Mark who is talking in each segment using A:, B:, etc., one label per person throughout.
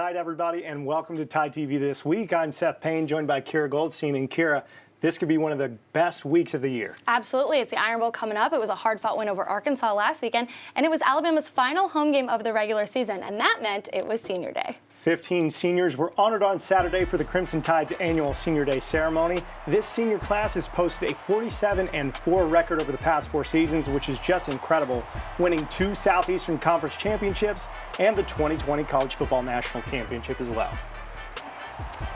A: Tide, everybody, and welcome to Tide TV this week. I'm Seth Payne, joined by Kira Goldstein. And Kira, this could be one of the best weeks of the year.
B: Absolutely. It's the Iron Bowl coming up. It was a hard-fought win over Arkansas last weekend, and it was Alabama's final home game of the regular season, and that meant it was Senior Day.
A: 15 seniors were honored on Saturday for the Crimson Tide's annual Senior Day ceremony. This senior class has posted a 47-4 record over the past 4 seasons, which is just incredible, winning 2 Southeastern Conference championships and the 2020 College Football National Championship as well.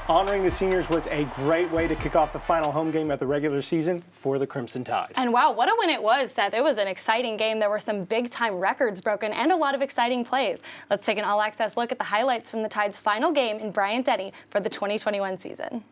A: Honoring the seniors was a great way to kick off the final home game of the regular season for the Crimson Tide.
B: And wow, what a win it was, Seth. It was an exciting game. There were some big-time records broken and a lot of exciting plays. Let's take an all-access look at the highlights from the Tide's final game in Bryant-Denny for the 2021 season.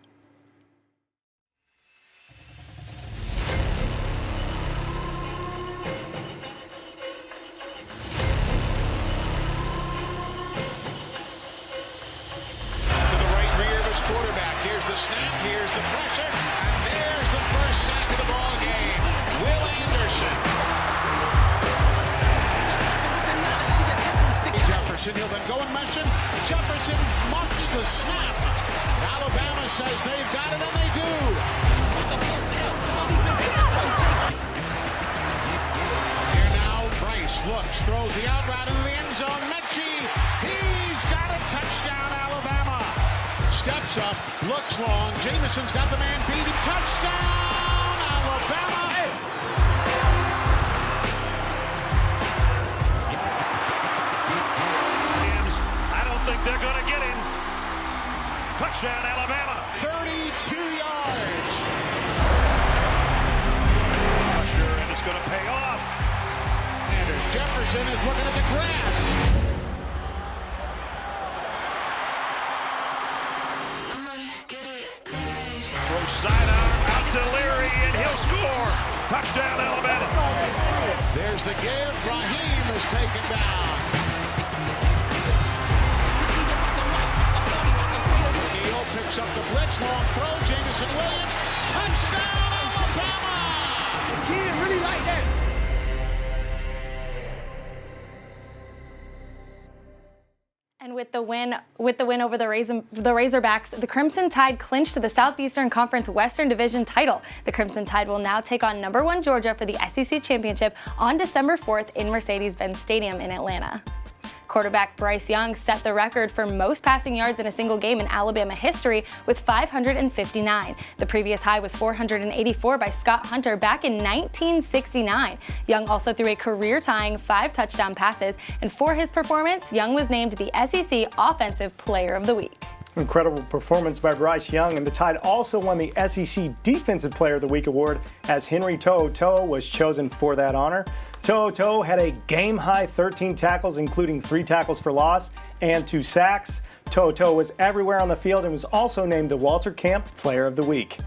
C: Here's the snap, here's the pressure, and there's the first sack of the ball game. Will Anderson. Jefferson, he'll then go in motion. Jefferson muffs the snap. Alabama says they've got it, and they do. Here now, Bryce looks, throws the out route into the end zone. Mechie, he's got a touchdown, Alabama. Steps up, looks long. Jameson's got the man beat. Touchdown, Alabama!
D: I don't think they're going to get him. Touchdown, Alabama.
C: 32 yards.
D: Sure, and it's going to pay off.
C: Anders Jefferson is looking at the grass.
D: Sidearm out to Leary, and he'll score. Touchdown, Alabama.
C: There's the give. Raheem is taken down. Neal picks up the blitz. Long throw. Jameson Williams. Touchdown, Alabama. The kid really like that.
B: And with the win over the Razorbacks, the Crimson Tide clinched the Southeastern Conference Western Division title. The Crimson Tide will now take on #1 Georgia for the SEC Championship on December 4th in Mercedes-Benz Stadium in Atlanta. Quarterback Bryce Young set the record for most passing yards in a single game in Alabama history with 559. The previous high was 484 by Scott Hunter back in 1969. Young also threw a career-tying 5 touchdown passes, and for his performance, Young was named the SEC Offensive Player of the Week.
A: Incredible performance by Bryce Young, and the Tide also won the SEC Defensive Player of the Week award as Henry To'oTo'o was chosen for that honor. To'oTo'o had a game-high 13 tackles, including 3 tackles for loss and 2 sacks. To'oTo'o was everywhere on the field and was also named the Walter Camp Player of the Week.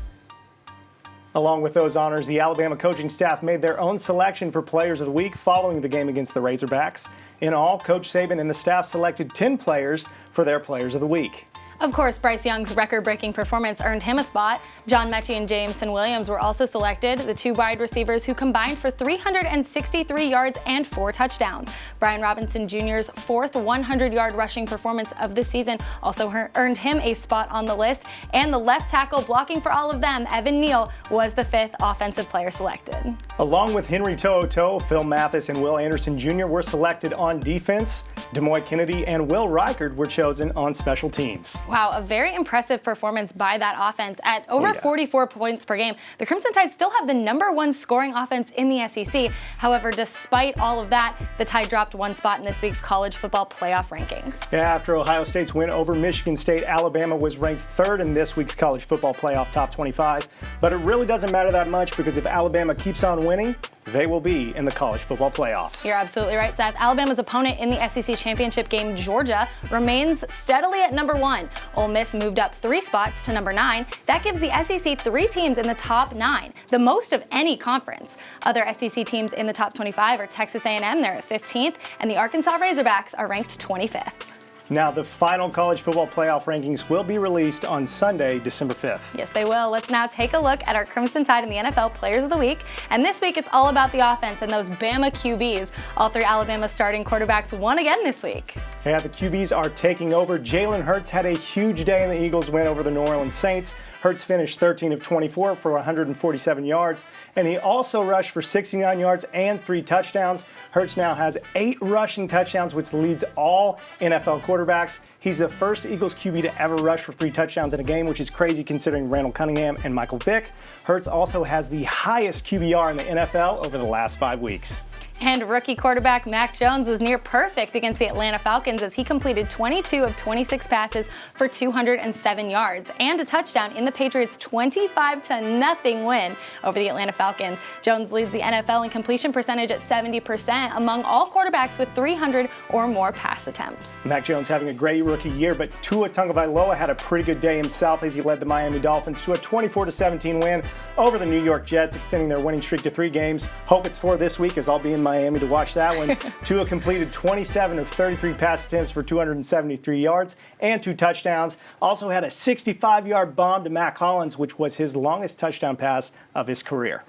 A: Along with those honors, the Alabama coaching staff made their own selection for Players of the Week following the game against the Razorbacks. In all, Coach Saban and the staff selected 10 players for their Players of the Week.
B: Of course, Bryce Young's record-breaking performance earned him a spot. John Mechie and Jameson Williams were also selected, the 2 wide receivers who combined for 363 yards and 4 touchdowns. Brian Robinson Jr.'s 4th 100-yard rushing performance of the season also earned him a spot on the list, and the left tackle blocking for all of them, Evan Neal, was the 5th offensive player selected.
A: Along with Henry To'oTo'o, Phil Mathis and Will Anderson Jr. were selected on defense. Demoy Kennedy and Will Reichard were chosen on special teams.
B: Wow, a very impressive performance by that offense. At over 44 points per game, the Crimson Tide still have the #1 scoring offense in the SEC. However, despite all of that, the Tide dropped 1 spot in this week's college football playoff rankings.
A: Yeah, after Ohio State's win over Michigan State, Alabama was ranked 3rd in this week's college football playoff top 25. But it really doesn't matter that much because if Alabama keeps on winning, they will be in the college football playoffs.
B: You're absolutely right, Seth. Alabama's opponent in the SEC championship game, Georgia, remains steadily at #1. Ole Miss moved up 3 spots to #9. That gives the SEC 3 teams in the top 9, the most of any conference. Other SEC teams in the top 25 are Texas A&M, they're at 15th, and the Arkansas Razorbacks are ranked 25th.
A: Now, the final college football playoff rankings will be released on Sunday, December 5th.
B: Yes, they will. Let's now take a look at our Crimson Tide and the NFL Players of the Week. And this week, it's all about the offense and those Bama QBs. All three Alabama starting quarterbacks won again this week.
A: Yeah, the QBs are taking over. Jalen Hurts had a huge day in the Eagles' win over the New Orleans Saints. Hurts finished 13 of 24 for 147 yards, and he also rushed for 69 yards and 3 touchdowns. Hurts now has 8 rushing touchdowns, which leads all NFL quarterbacks. He's the first Eagles QB to ever rush for 3 touchdowns in a game, which is crazy considering Randall Cunningham and Michael Vick. Hurts also has the highest QBR in the NFL over the last 5 weeks.
B: And rookie quarterback Mac Jones was near perfect against the Atlanta Falcons as he completed 22 of 26 passes for 207 yards and a touchdown in the Patriots' 25-0 win over the Atlanta Falcons. Jones leads the NFL in completion percentage at 70% among all quarterbacks with 300 or more pass attempts.
A: Mac Jones having a great rookie year, but Tua Tagovailoa had a pretty good day himself as he led the Miami Dolphins to a 24-17 win over the New York Jets, extending their winning streak to 3 games. Hope it's 4 this week, as I'll be in Miami to watch that one. Tua completed 27 of 33 pass attempts for 273 yards and 2 touchdowns. Also had a 65-yard bomb to Mac Hollins, which was his longest touchdown pass of his career.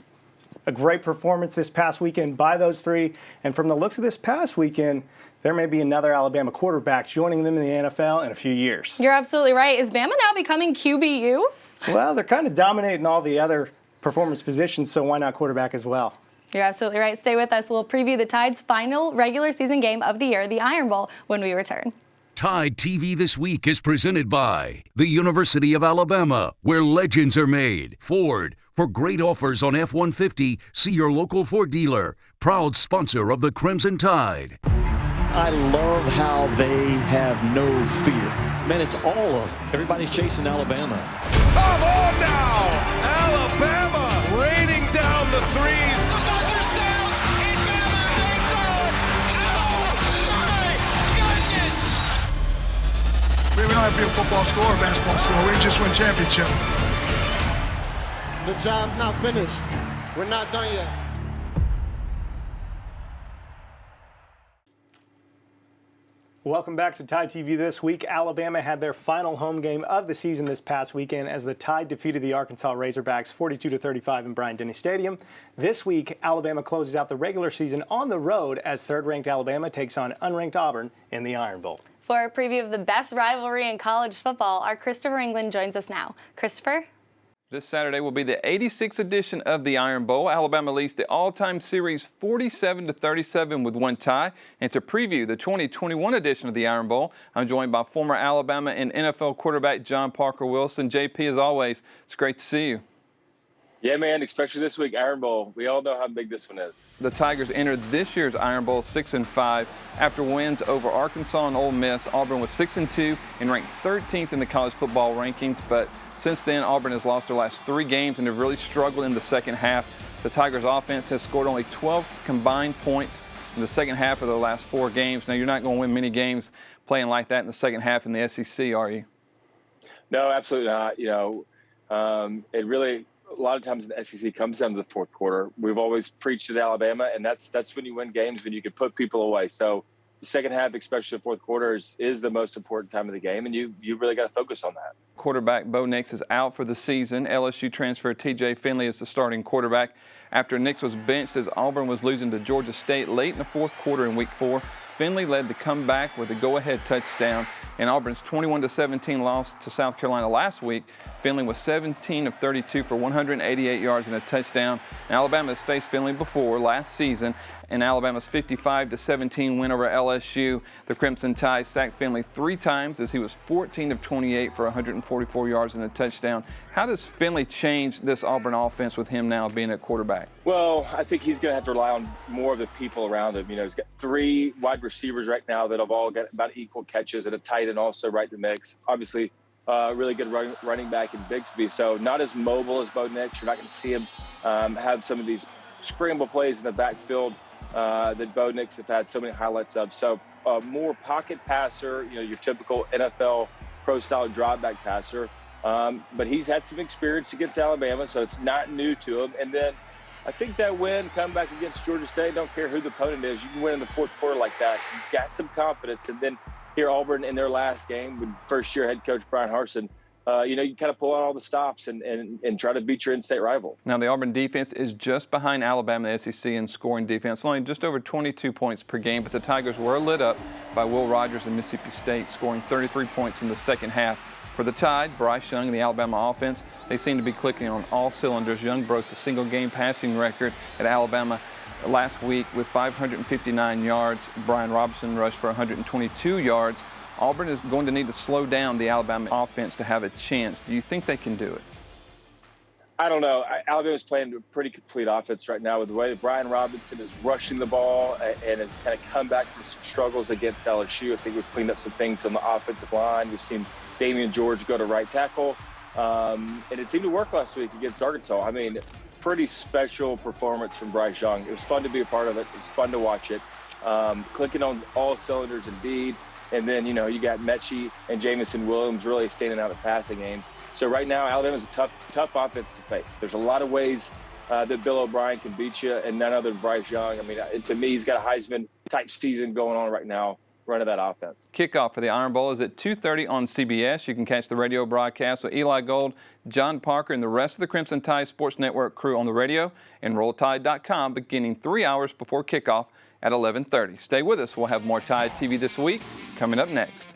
A: A great performance this past weekend by those 3. And from the looks of this past weekend, there may be another Alabama quarterback joining them in the NFL in a few years.
B: You're absolutely right. Is Bama now becoming QBU?
A: Well, they're kind of dominating all the other performance positions, so why not quarterback as well?
B: You're absolutely right. Stay with us. We'll preview the Tide's final regular season game of the year, the Iron Bowl, when we return.
E: Tide TV This Week is presented by the University of Alabama, where legends are made. Ford, for great offers on F-150, see your local Ford dealer. Proud sponsor of the Crimson Tide.
F: I love how they have no fear. Man, it's all of them. Everybody's chasing Alabama.
G: Come on now! Alabama raining down the threes. The buzzer sounds in Bama. They do it. Oh my goodness! We don't have to be a football score or basketball score. We just win championship.
H: The job's not finished. We're not done yet.
A: Welcome back to Tide TV This Week. Alabama had their final home game of the season this past weekend as the Tide defeated the Arkansas Razorbacks 42-35 in Bryant-Denny Stadium. This week, Alabama closes out the regular season on the road as third-ranked Alabama takes on unranked Auburn in the Iron Bowl.
B: For a preview of the best rivalry in college football, our Christopher England joins us now. Christopher?
I: This Saturday will be the 86th edition of the Iron Bowl. Alabama leads the all-time series 47-37 with 1 tie. And to preview the 2021 edition of the Iron Bowl, I'm joined by former Alabama and NFL quarterback John Parker Wilson. JP, as always, it's great to see you.
J: Yeah, man, especially this week, Iron Bowl. We all know how big this one is.
I: The Tigers entered this year's Iron Bowl 6-5 after wins over Arkansas and Ole Miss. Auburn was 6-2 and ranked 13th in the college football rankings, but since then, Auburn has lost their last 3 games and have really struggled in the second half. The Tigers' offense has scored only 12 combined points in the second half of the last 4 games. Now, you're not going to win many games playing like that in the second half in the SEC, are you?
J: No, absolutely not. You know, it really, a lot of times the SEC comes down to the fourth quarter. We've always preached at Alabama, and that's when you win games, when you can put people away. So the second half, especially the fourth quarter, is the most important time of the game, and you really got to focus on that.
I: Quarterback Bo Nix is out for the season. LSU transfer T.J. Finley is the starting quarterback. After Nix was benched as Auburn was losing to Georgia State late in the fourth quarter in Week 4, Finley led the comeback with a go-ahead touchdown. In Auburn's 21-17 loss to South Carolina last week, Finley was 17 of 32 for 188 yards and a touchdown. Alabama has faced Finley before last season in Alabama's 55-17 win over LSU. The Crimson Tide sacked Finley 3 times as he was 14 of 28 for 144 yards and a touchdown. How does Finley change this Auburn offense with him now being at quarterback?
J: Well, I think he's going to have to rely on more of the people around him. You know, he's got 3 wide receivers right now that have all got about equal catches, and a tight end also right in the mix. Obviously, really good running back in Bigsby. So not as mobile as Bo Nix. You're not going to see him have some of these scramble plays in the backfield that Bo Nix have had so many highlights of. So more pocket passer, you know, your typical NFL pro-style drive-back passer. But he's had some experience against Alabama, so it's not new to him. And then I think that win, come back against Georgia State, don't care who the opponent is, you can win in the fourth quarter like that. You've got some confidence. And then here Auburn in their last game with first-year head coach Brian Harsin, you kind of pull out all the stops and try to beat your in-state rival.
I: Now, the Auburn defense is just behind Alabama, the SEC, in scoring defense, only just over 22 points per game, but the Tigers were lit up by Will Rogers and Mississippi State, scoring 33 points in the second half. For the Tide, Bryce Young and the Alabama offense, they seem to be clicking on all cylinders. Young broke the single-game passing record at Alabama last week with 559 yards. Brian Robinson rushed for 122 yards. Auburn is going to need to slow down the Alabama offense to have a chance. Do you think they can do it?
J: I don't know. Alabama's playing a pretty complete offense right now with the way that Brian Robinson is rushing the ball and has kind of come back from some struggles against LSU. I think we've cleaned up some things on the offensive line. We've seen Damian George go to right tackle, and it seemed to work last week against Arkansas. I mean, pretty special performance from Bryce Young. It was fun to be a part of it. It was fun to watch it. Clicking on all cylinders indeed. And then, you got Mechie and Jamison Williams really standing out in the passing game. So right now, Alabama's a tough offense to face. There's a lot of ways that Bill O'Brien can beat you, and none other than Bryce Young. I mean, to me, he's got a Heisman-type season going on right now, running that offense.
I: Kickoff for the Iron Bowl is at 2:30 on CBS. You can catch the radio broadcast with Eli Gold, John Parker, and the rest of the Crimson Tide Sports Network crew on the radio and RollTide.com beginning 3 hours before kickoff at 11:30. Stay with us. We'll have more Tide TV this week coming up next.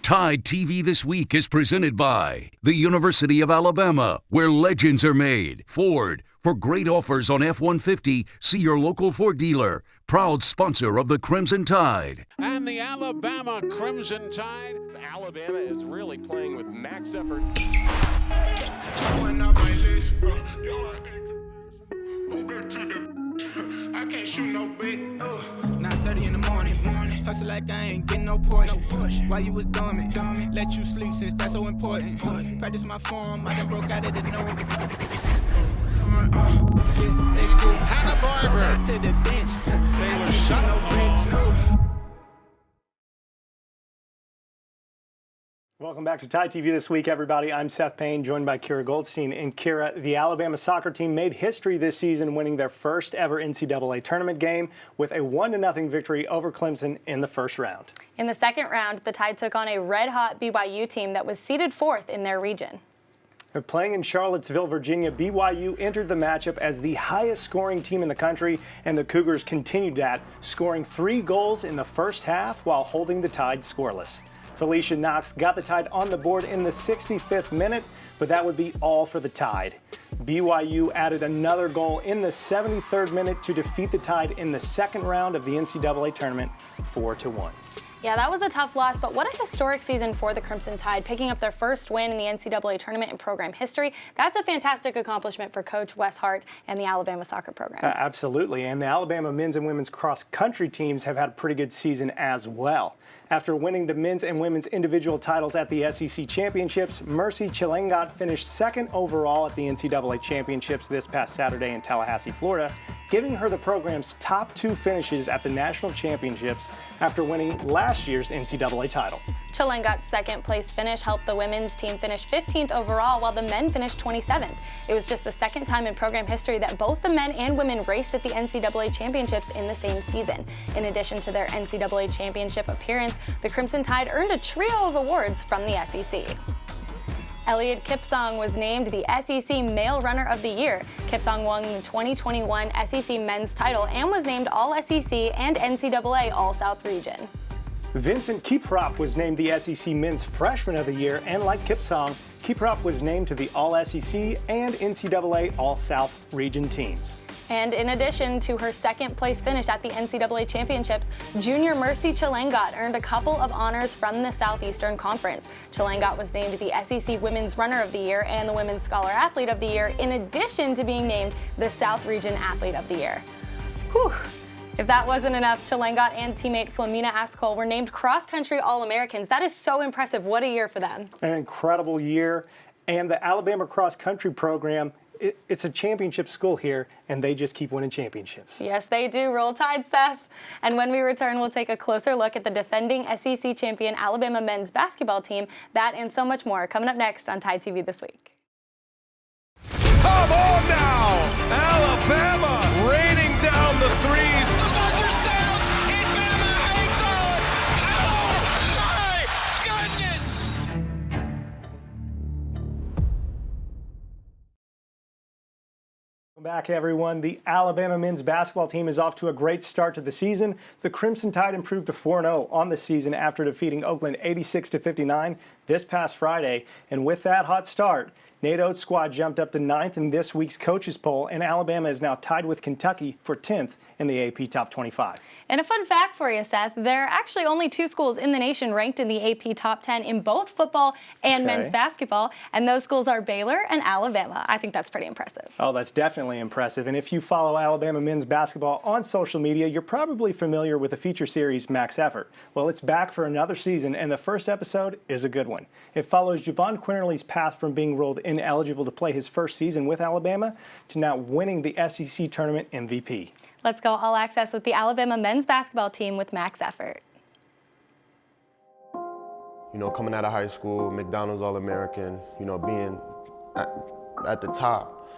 E: Tide TV This Week is presented by the University of Alabama, where legends are made. Ford, for great offers on F-150, see your local Ford dealer. Proud sponsor of the Crimson Tide.
C: And the Alabama Crimson Tide.
G: Alabama is really playing with max effort.
K: I can't shoot no brick. 9:30 in the morning. Hustle like I ain't getting no portion. While you was dormant, let you sleep since that's so important. Practice my form, I done broke out of the no.
C: Hannah Barber.
K: To the bench.
C: Taylor shot.
A: Welcome back to Tide TV This Week, everybody. I'm Seth Payne, joined by Kira Goldstein. And Kira, the Alabama soccer team made history this season, winning their first ever NCAA tournament game with a 1-0 victory over Clemson in the first round.
B: In the second round, the Tide took on a red-hot BYU team that was seeded fourth in their region.
A: They're playing in Charlottesville, Virginia. BYU entered the matchup as the highest scoring team in the country, and the Cougars continued that, scoring 3 goals in the first half while holding the Tide scoreless. Felicia Knox got the Tide on the board in the 65th minute, but that would be all for the Tide. BYU added another goal in the 73rd minute to defeat the Tide in the second round of the NCAA tournament, 4-1.
B: Yeah, that was a tough loss, but what a historic season for the Crimson Tide, picking up their first win in the NCAA tournament in program history. That's a fantastic accomplishment for Coach Wes Hart and the Alabama soccer program.
A: Absolutely, and the Alabama men's and women's cross-country teams have had a pretty good season as well. After winning the men's and women's individual titles at the SEC Championships, Mercy Chilengat finished second overall at the NCAA Championships this past Saturday in Tallahassee, Florida, giving her the program's top 2 finishes at the National Championships after winning last year's NCAA title.
B: Chilengat's second-place finish helped the women's team finish 15th overall, while the men finished 27th. It was just the second time in program history that both the men and women raced at the NCAA Championships in the same season. In addition to their NCAA Championship appearance, the Crimson Tide earned a trio of awards from the SEC. Elliot Kipsang was named the SEC Male Runner of the Year. Kipsang won the 2021 SEC Men's title and was named All-SEC and NCAA All-South Region.
A: Vincent Kieprop was named the SEC Men's Freshman of the Year, and like Kipsang, Kieprop was named to the All-SEC and NCAA All-South Region teams.
B: And in addition to her second-place finish at the NCAA Championships, junior Mercy Chilengat earned a couple of honors from the Southeastern Conference. Chilengat was named the SEC Women's Runner of the Year and the Women's Scholar Athlete of the Year, in addition to being named the South Region Athlete of the Year. Whew. If that wasn't enough, Chilengat and teammate Flamina Ascol were named cross-country All-Americans. That is so impressive. What a year for them.
A: An incredible year. And the Alabama cross-country program, it's a championship school here, and they just keep winning championships.
B: Yes, they do. Roll Tide, Seth. And when we return, we'll take a closer look at the defending SEC champion Alabama men's basketball team. That and so much more coming up next on Tide TV This Week.
G: Come on now! Alabama raining down the threes. The buzzer sounds. It
A: Back, everyone. The Alabama men's basketball team is off to a great start to the season. The Crimson Tide improved to 4-0 on the season after defeating Oakland 86-59 this past Friday. And with that hot start, Nate Oates' squad jumped up to 9th in this week's coaches poll, and Alabama is now tied with Kentucky for 10th in the AP Top 25.
B: And a fun fact for you, Seth, there are actually only 2 schools in the nation ranked in the AP Top 10 in both football and men's basketball, and those schools are Baylor and Alabama. I think that's pretty impressive.
A: Oh, that's definitely impressive. And if you follow Alabama men's basketball on social media, you're probably familiar with the feature series Max Effort. Well, it's back for another season, and the first episode is a good one. It follows Javon Quinterly's path from being ruled ineligible to play his first season with Alabama to now winning the SEC tournament MVP.
B: Let's go all access with the Alabama men's basketball team with Max Effort.
L: You know, coming out of high school, McDonald's All-American, you know, being at the top.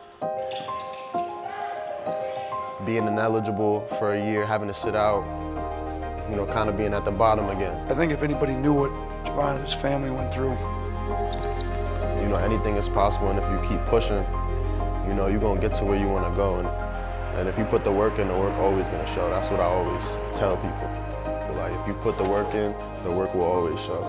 L: Being ineligible for a year, having to sit out, you know, kind of being at the bottom again.
M: I think if anybody knew what Javon and his family went through.
L: You know, anything is possible, and if you keep pushing, you know, you're gonna get to where you wanna go. And if you put the work in, the work always gonna show. That's what I always tell people. Like, if you put the work in, the work will always show.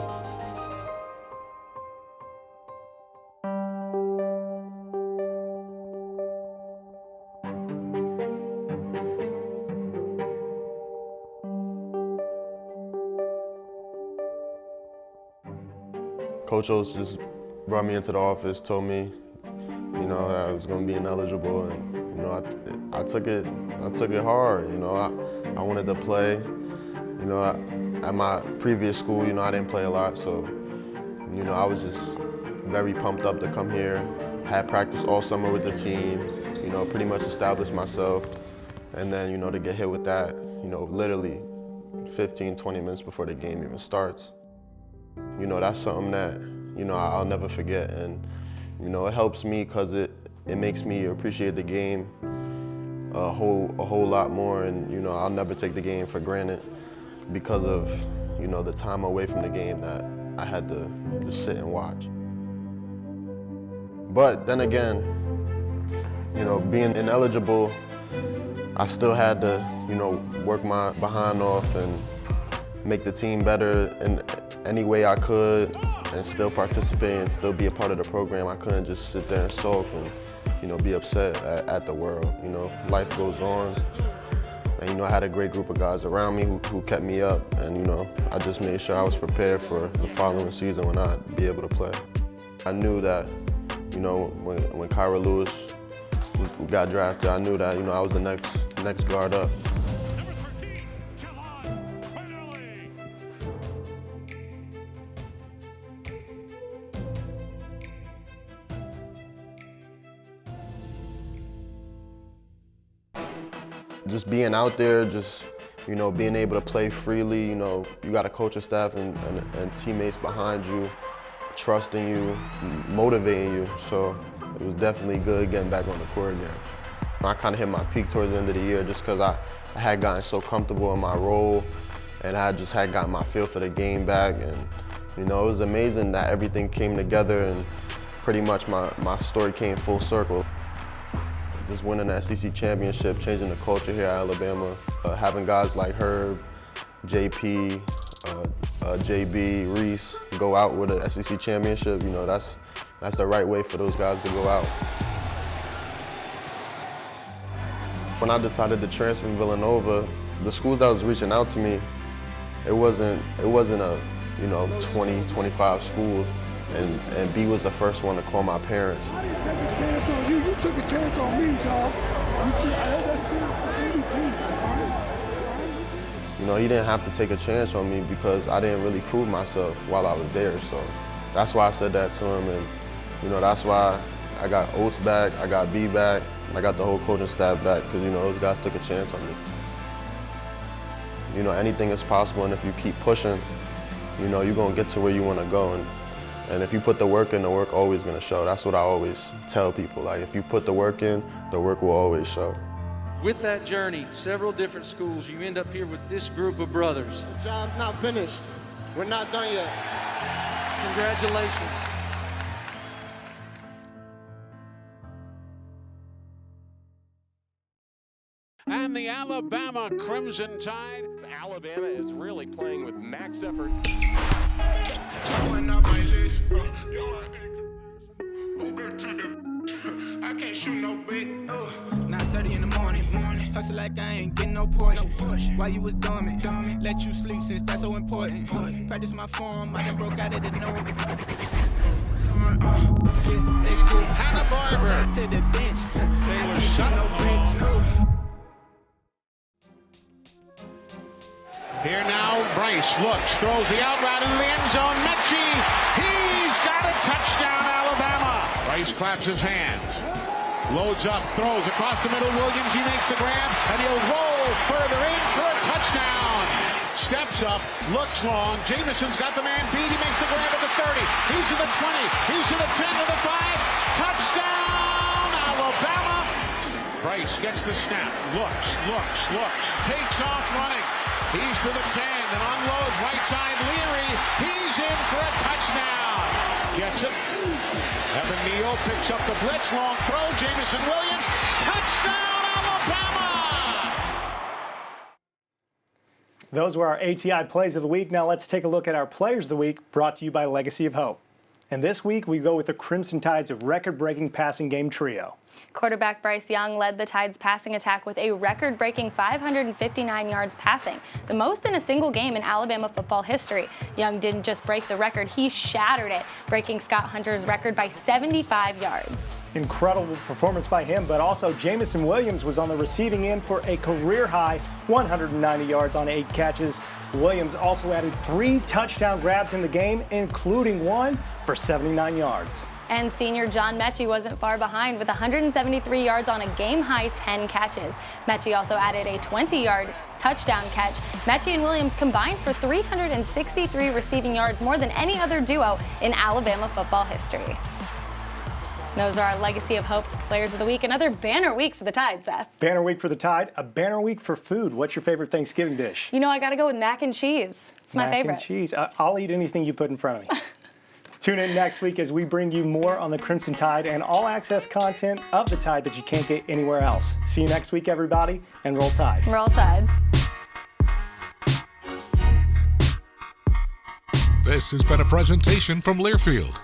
L: Coach Oates just brought me into the office, told me, you know, that I was gonna be ineligible, and you know, I took it hard. You know, I wanted to play. You know, at my previous school, you know, I didn't play a lot, so you know, I was just very pumped up to come here. Had practice all summer with the team. You know, pretty much established myself, and then you know, to get hit with that, you know, literally 15, 20 minutes before the game even starts. You know, that's something that, you know, I'll never forget, and you know, it helps me because it makes me appreciate the game a whole lot more, and you know, I'll never take the game for granted because of, you know, the time away from the game that I had to just sit and watch. But then again, you know, being ineligible, I still had to, you know, work my behind off and make the team better in any way I could, and still participate and still be a part of the program. I couldn't just sit there and sulk and, you know, be upset at the world. You know, life goes on. And, you know, I had a great group of guys around me who kept me up, and, you know, I just made sure I was prepared for the following season when I'd be able to play. I knew that, you know, when Kyra Lewis got drafted, I knew that, you know, I was the next guard up. Just being out there, just, you know, being able to play freely, you know, you got a coaching staff and teammates behind you, trusting you, motivating you. So it was definitely good getting back on the court again. I kind of hit my peak towards the end of the year just because I had gotten so comfortable in my role, and I just had gotten my feel for the game back. And, you know, it was amazing that everything came together, and pretty much my story came full circle. Just winning the SEC championship, changing the culture here at Alabama, having guys like Herb, JP, JB, Reese go out with an SEC championship, you know, that's the right way for those guys to go out. When I decided to transfer from Villanova, the schools that was reaching out to me, it wasn't a, you know, 20, 25 schools. And B was the first one to call my parents.
M: I didn't take a chance on you. You took a chance on me, dog.
L: You know, he didn't have to take a chance on me because I didn't really prove myself while I was there. So that's why I said that to him, and you know, that's why I got Oates back, I got B back, and I got the whole coaching staff back, because you know, those guys took a chance on me. You know, anything is possible, and if you keep pushing, you know, you're gonna get to where you want to go. And if you put the work in, the work always gonna show. That's what I always tell people. Like, if you put the work in, the work will always show.
N: With that journey, several different schools, you end up here with this group of brothers.
H: The job's not finished. We're not done yet.
N: Congratulations.
C: And the Alabama Crimson Tide.
O: Alabama is really playing with max effort.
K: I can't shoot no brick. 9:30 in the morning. Hustle like I ain't getting no portion. While you was dormant, let you sleep since that's so important. Practice my form, I done broke out of the no.
C: Hannah Barber
K: to the bench.
C: Taylor Sutton. Here now, Bryce looks, throws the out route into the end zone. Mechie, he's got a touchdown, Alabama. Bryce claps his hands, loads up, throws across the middle. Williams, he makes the grab, and he'll roll further in for a touchdown. Steps up, looks long. Jameson's got the man beat. He makes the grab at the 30. He's to the 20. He's to the 10, to the 5. Touchdown, Alabama. Bryce gets the snap, looks, takes off running. He's to the 10 and unloads right side. Leary, he's in for a touchdown. Gets it. Evan Neal picks up the blitz. Long throw. Jameson Williams. Touchdown, Alabama.
A: Those were our ATI Plays of the Week. Now let's take a look at our Players of the Week, brought to you by Legacy of Hope. And this week we go with the Crimson Tide's record-breaking passing game trio.
B: Quarterback Bryce Young led the Tide's passing attack with a record-breaking 559 yards passing, the most in a single game in Alabama football history. Young didn't just break the record, he shattered it, breaking Scott Hunter's record by 75 yards.
A: Incredible performance by him, but also Jameson Williams was on the receiving end for a career-high 190 yards on 8 catches. Williams also added 3 touchdown grabs in the game, including one for 79 yards.
B: And senior John Mechie wasn't far behind with 173 yards on a game-high 10 catches. Mechie also added a 20-yard touchdown catch. Mechie and Williams combined for 363 receiving yards, more than any other duo in Alabama football history. Those are our Legacy of Hope Players of the Week. Another banner week for the Tide, Seth.
A: Banner week for the Tide, a banner week for food. What's your favorite Thanksgiving dish?
B: You know, I got to go with mac and cheese. It's my favorite.
A: Mac and cheese. I'll eat anything you put in front of me. Tune in next week as we bring you more on the Crimson Tide and all-access content of the Tide that you can't get anywhere else. See you next week, everybody, and roll Tide.
B: Roll Tide.
P: This has been a presentation from Learfield.